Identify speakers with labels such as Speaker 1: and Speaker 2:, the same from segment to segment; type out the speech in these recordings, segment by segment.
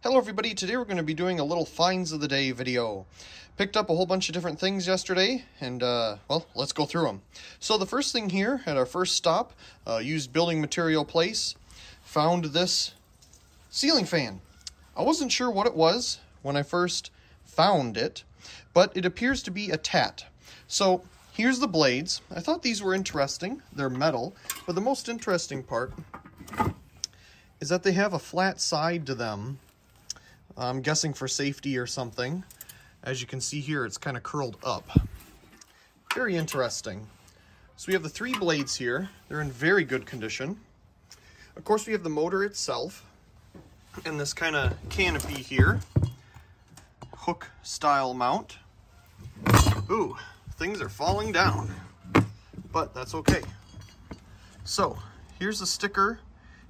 Speaker 1: Hello everybody, today we're going to be doing a little finds of the day video. Picked up a whole bunch of different things yesterday and well, let's go through them. So the first thing here at our first stop, used building material place, found this ceiling fan. I wasn't sure what it was when I first found it, but it appears to be a tat. So here's the blades. I thought these were interesting. They're metal, but the most interesting part is that they have a flat side to them. I'm guessing for safety or something. As you can see here, it's kind of curled up. Very interesting. So we have the three blades here. They're in very good condition. Of course, we have the motor itself and this kind of canopy here. Hook style mount. Ooh, things are falling down, but that's okay. So here's the sticker,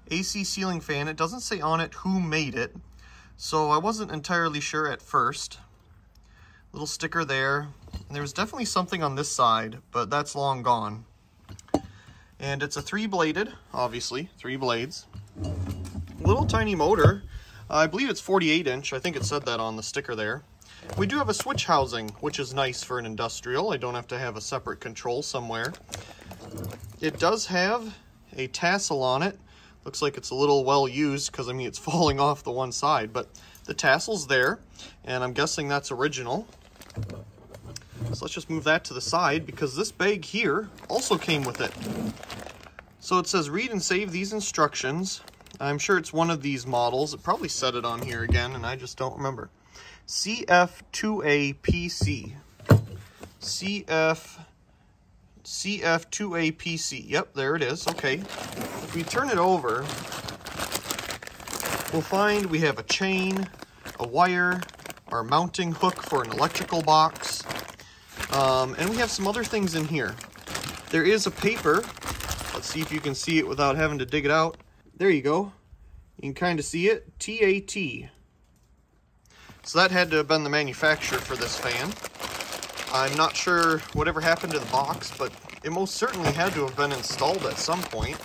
Speaker 1: AC ceiling fan. It doesn't say on it who made it, so I wasn't entirely sure at first. Little sticker there. And there was definitely something on this side, but that's long gone. And it's a three-bladed, obviously, three blades. Little tiny motor. I believe it's 48 inch. I think it said that on the sticker there. We do have a switch housing, which is nice for an industrial. I don't have to have a separate control somewhere. It does have a tassel on it. Looks like it's a little well used because, I mean, it's falling off the one side, but the tassel's there, and I'm guessing that's original. So let's just move that to the side because this bag here also came with it. So it says read and save these instructions. I'm sure it's one of these models. It probably said it on here again, and I just don't remember. CF2APC. CF2APC. Yep, there it is. Okay. If we turn it over, we'll find we have a chain, a wire, our mounting hook for an electrical box, and we have some other things in here. There is a paper. Let's see if you can see it without having to dig it out. There you go. You can kind of see it. TAT. So that had to have been the manufacturer for this fan. I'm not sure whatever happened to the box, but it most certainly had to have been installed at some point.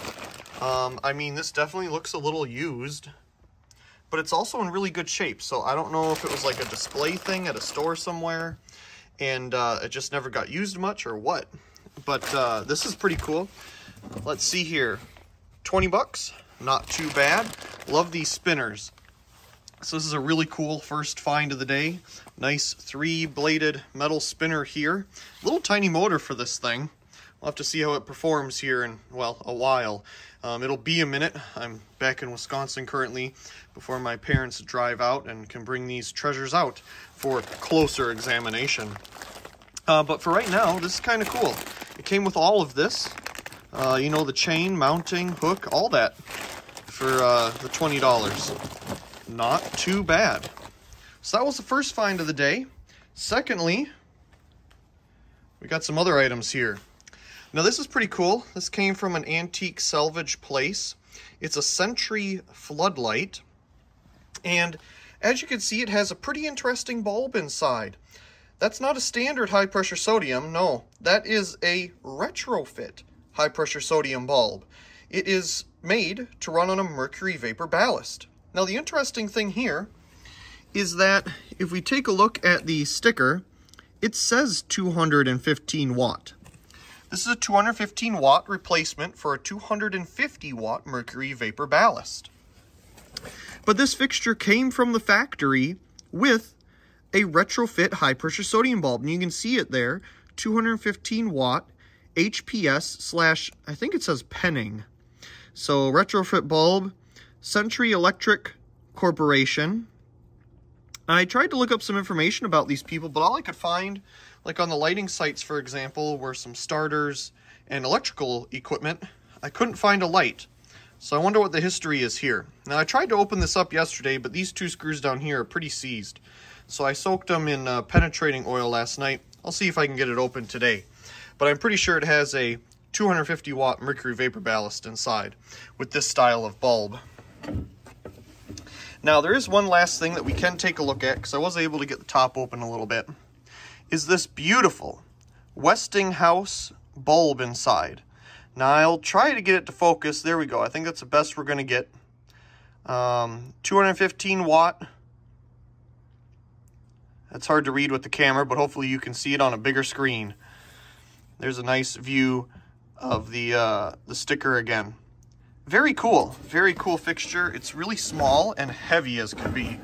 Speaker 1: I mean, this definitely looks a little used, but it's also in really good shape. So I don't know if it was like a display thing at a store somewhere and it just never got used much or what. But this is pretty cool. Let's see here. 20 bucks, not too bad. Love these spinners. So this is a really cool first find of the day. Nice three-bladed metal spinner here. Little tiny motor for this thing. We'll have to see how it performs here in, well, a while. It'll be a minute. I'm back in Wisconsin currently before my parents drive out and can bring these treasures out for closer examination. But for right now, this is kind of cool. It came with all of this. You know, the chain, mounting, hook, all that for the $20. Not too bad. So that was the first find of the day. Secondly, we got some other items here. Now this is pretty cool. This came from an antique salvage place. It's a Sentry floodlight. And as you can see, it has a pretty interesting bulb inside. That's not a standard high pressure sodium. No, that is a Retrofit high pressure sodium bulb. It is made to run on a mercury vapor ballast. Now the interesting thing here is that if we take a look at the sticker, it says 215 watt. This is a 215 watt replacement for a 250 watt mercury vapor ballast. But this fixture came from the factory with a Retrofit high pressure sodium bulb. And you can see it there, 215 watt HPS / I think it says penning. So Retrofit bulb, Century Electric Corporation. I tried to look up some information about these people, but all I could find, like on the lighting sites, for example, were some starters and electrical equipment. I couldn't find a light. So I wonder what the history is here. Now, I tried to open this up yesterday, but these two screws down here are pretty seized. So I soaked them in penetrating oil last night. I'll see if I can get it open today. But I'm pretty sure it has a 250 watt mercury vapor ballast inside with this style of bulb. Now, there is one last thing that we can take a look at, because I was able to get the top open a little bit, is this beautiful Westinghouse bulb inside. Now, I'll try to get it to focus. There we go. I think that's the best we're going to get. 215 watt That's hard to read with the camera, but hopefully you can see it on a bigger screen. There's a nice view of the sticker again. Very cool fixture. It's really small and heavy as can be,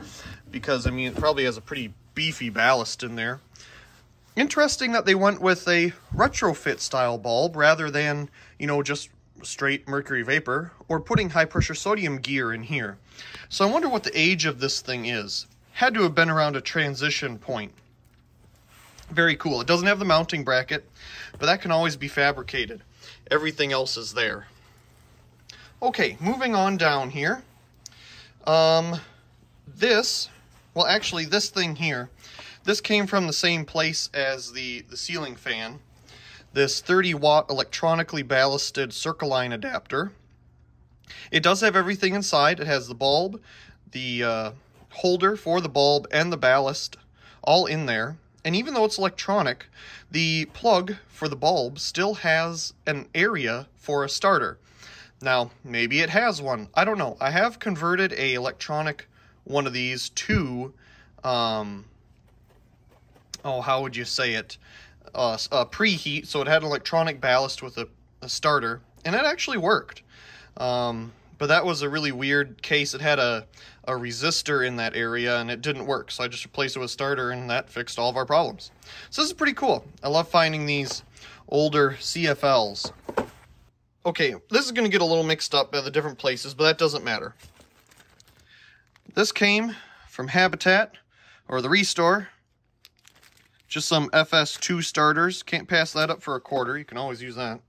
Speaker 1: because I mean it probably has a pretty beefy ballast in there. Interesting that they went with a retrofit style bulb rather than, you know, just straight mercury vapor, or putting high pressure sodium gear in here. So I wonder what the age of this thing is. Had to have been around a transition point. Very cool. It doesn't have the mounting bracket, but that can always be fabricated. Everything else is there. Okay, moving on down here. This thing here, this came from the same place as the ceiling fan. This 30-watt electronically ballasted circle line adapter. It does have everything inside. It has the bulb, the holder for the bulb, and the ballast all in there. And even though it's electronic, the plug for the bulb still has an area for a starter. Now, maybe it has one. I don't know. I have converted a electronic one of these to, how would you say it? Preheat, so it had an electronic ballast with a starter, and it actually worked. But that was a really weird case. It had a resistor in that area, and it didn't work, so I just replaced it with a starter, and that fixed all of our problems. So this is pretty cool. I love finding these older CFLs. Okay, this is going to get a little mixed up by the different places, but that doesn't matter. This came from Habitat, or the ReStore. Just some FS2 starters. Can't pass that up for a quarter. You can always use that.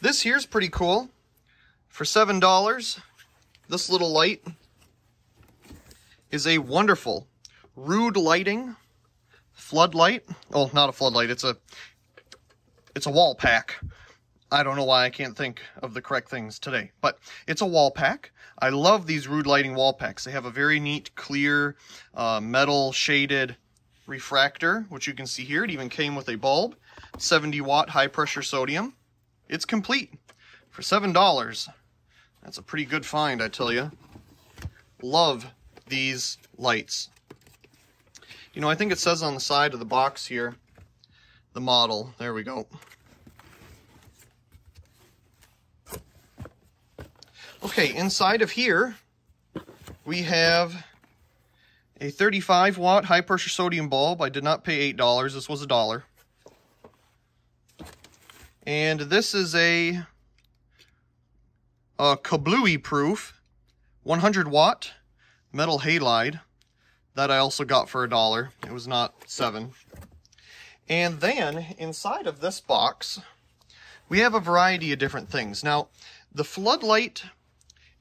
Speaker 1: This here's pretty cool. For $7, this little light is a wonderful Rude Lighting floodlight. Oh, not a floodlight. It's a wall pack. I don't know why I can't think of the correct things today, but it's a wall pack. I love these Rude Lighting wall packs. They have a very neat, clear, metal shaded refractor, which you can see here. It even came with a bulb, 70-watt high-pressure sodium. It's complete for $7. That's a pretty good find, I tell you. Love these lights. You know, I think it says on the side of the box here, the model. There we go. Okay, inside of here, we have a 35-watt high-pressure sodium bulb. I did not pay $8. This was $1. And this is a kablooey-proof 100-watt metal halide that I also got for $1. It was not $7. And then, inside of this box, we have a variety of different things. Now, the floodlight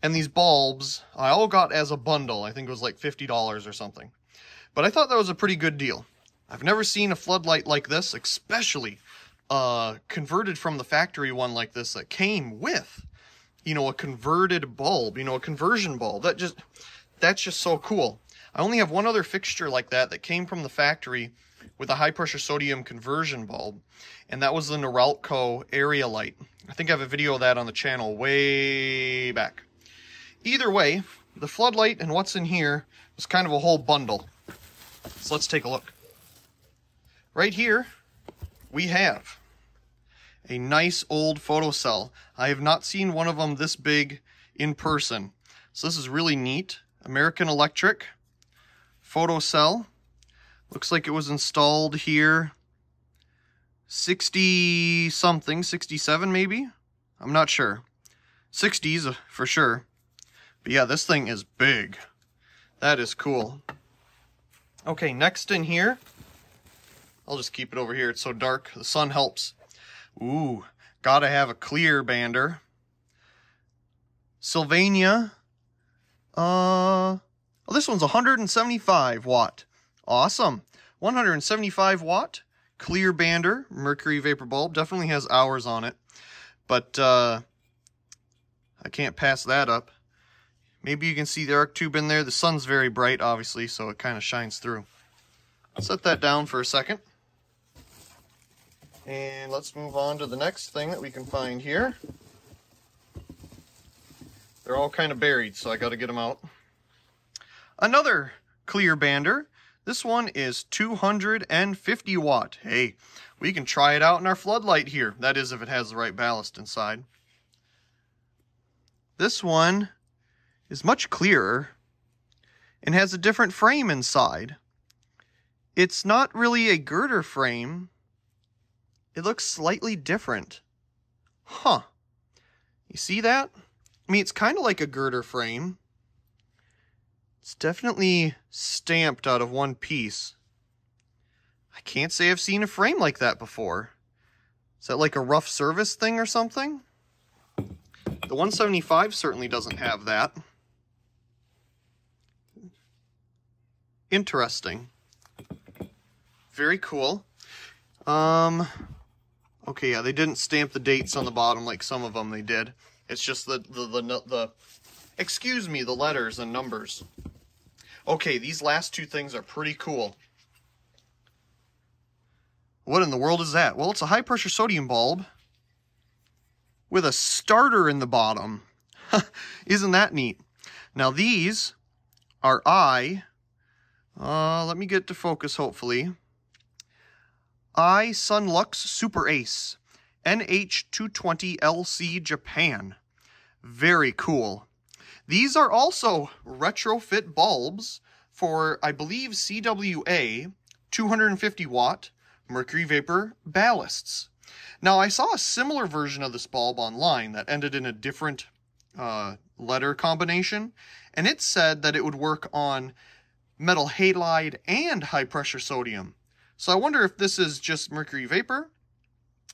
Speaker 1: and these bulbs, I all got as a bundle. I think it was like $50 or something. But I thought that was a pretty good deal. I've never seen a floodlight like this, especially converted from the factory one like this that came with, you know, a converted bulb, you know, a conversion bulb. That's just so cool. I only have one other fixture like that came from the factory with a high pressure sodium conversion bulb, and that was the Norelco area light. I think I have a video of that on the channel way back. Either way, the floodlight and what's in here was kind of a whole bundle. So let's take a look. Right here, we have a nice old photocell. I have not seen one of them this big in person. So this is really neat. American Electric photocell. Looks like it was installed here 60 something, 67 maybe? I'm not sure. 60s for sure. But yeah, this thing is big. That is cool. Okay, next in here, I'll just keep it over here. It's so dark. The sun helps. Ooh, gotta have a clear bander. Sylvania. Oh, this one's 175 watt. Awesome. 175 watt clear bander mercury vapor bulb. Definitely has hours on it, but I can't pass that up. Maybe you can see the arc tube in there. The sun's very bright, obviously, so it kind of shines through. I'll set that down for a second. And let's move on to the next thing that we can find here. They're all kind of buried, so I got to get them out. Another clear bander. This one is 250 watt. Hey, we can try it out in our floodlight here. That is, if it has the right ballast inside. This one is much clearer and has a different frame inside. It's not really a girder frame. It looks slightly different. Huh. You see that? I mean, it's kind of like a girder frame. It's definitely stamped out of one piece. I can't say I've seen a frame like that before. Is that like a rough service thing or something? The 175 certainly doesn't have that. Interesting. Very cool. Okay, yeah, they didn't stamp the dates on the bottom like some of them they did. It's just the excuse me, the letters and numbers. Okay, these last two things are pretty cool. What in the world is that? Well, it's a high pressure sodium bulb with a starter in the bottom. Isn't that neat? Now these are let me get to focus hopefully. Sunlux Super Ace NH220LC Japan. Very cool. These are also retrofit bulbs for, I believe, CWA 250 watt mercury vapor ballasts. Now, I saw a similar version of this bulb online that ended in a different letter combination, and it said that it would work on metal halide and high pressure sodium. So I wonder if this is just mercury vapor.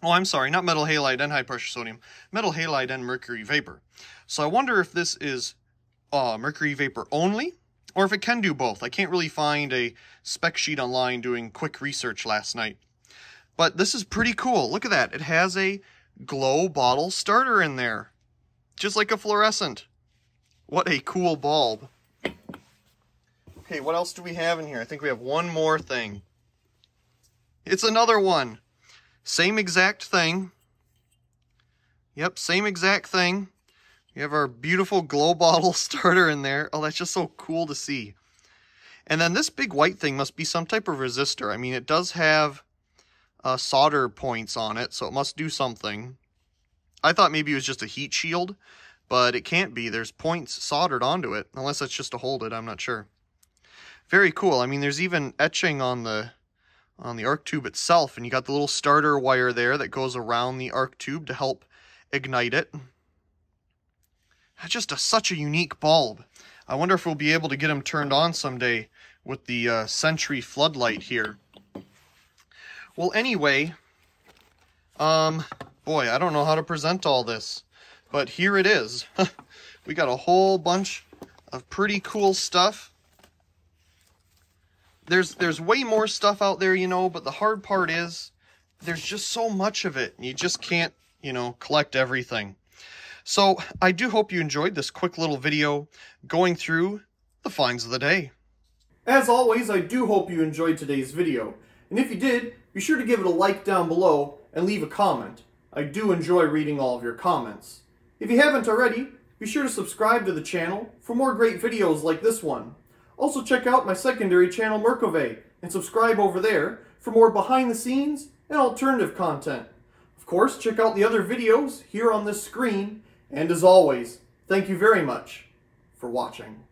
Speaker 1: Oh, I'm sorry, not metal halide and high pressure sodium. Metal halide and mercury vapor. So I wonder if this is mercury vapor only, or if it can do both. I can't really find a spec sheet online doing quick research last night. But this is pretty cool. Look at that. It has a glow bottle starter in there. Just like a fluorescent. What a cool bulb. Okay, what else do we have in here? I think we have one more thing. It's another one. Same exact thing. Yep, same exact thing. We have our beautiful glow bottle starter in there. Oh, that's just so cool to see. And then this big white thing must be some type of resistor. I mean, it does have solder points on it, so it must do something. I thought maybe it was just a heat shield, but it can't be. There's points soldered onto it, unless that's just to hold it. I'm not sure. Very cool. I mean, there's even etching on the arc tube itself, and you got the little starter wire there that goes around the arc tube to help ignite it. That's just such a unique bulb. I wonder if we'll be able to get them turned on someday with the Sentry floodlight here. Well, anyway, boy, I don't know how to present all this, but here it is. We got a whole bunch of pretty cool stuff. There's way more stuff out there, you know, but the hard part is there's just so much of it. You just can't, you know, collect everything. So I do hope you enjoyed this quick little video going through the finds of the day. As always, I do hope you enjoyed today's video. And if you did, be sure to give it a like down below and leave a comment. I do enjoy reading all of your comments. If you haven't already, be sure to subscribe to the channel for more great videos like this one. Also check out my secondary channel Merkove and subscribe over there for more behind the scenes and alternative content. Of course, check out the other videos here on this screen, and as always, thank you very much for watching.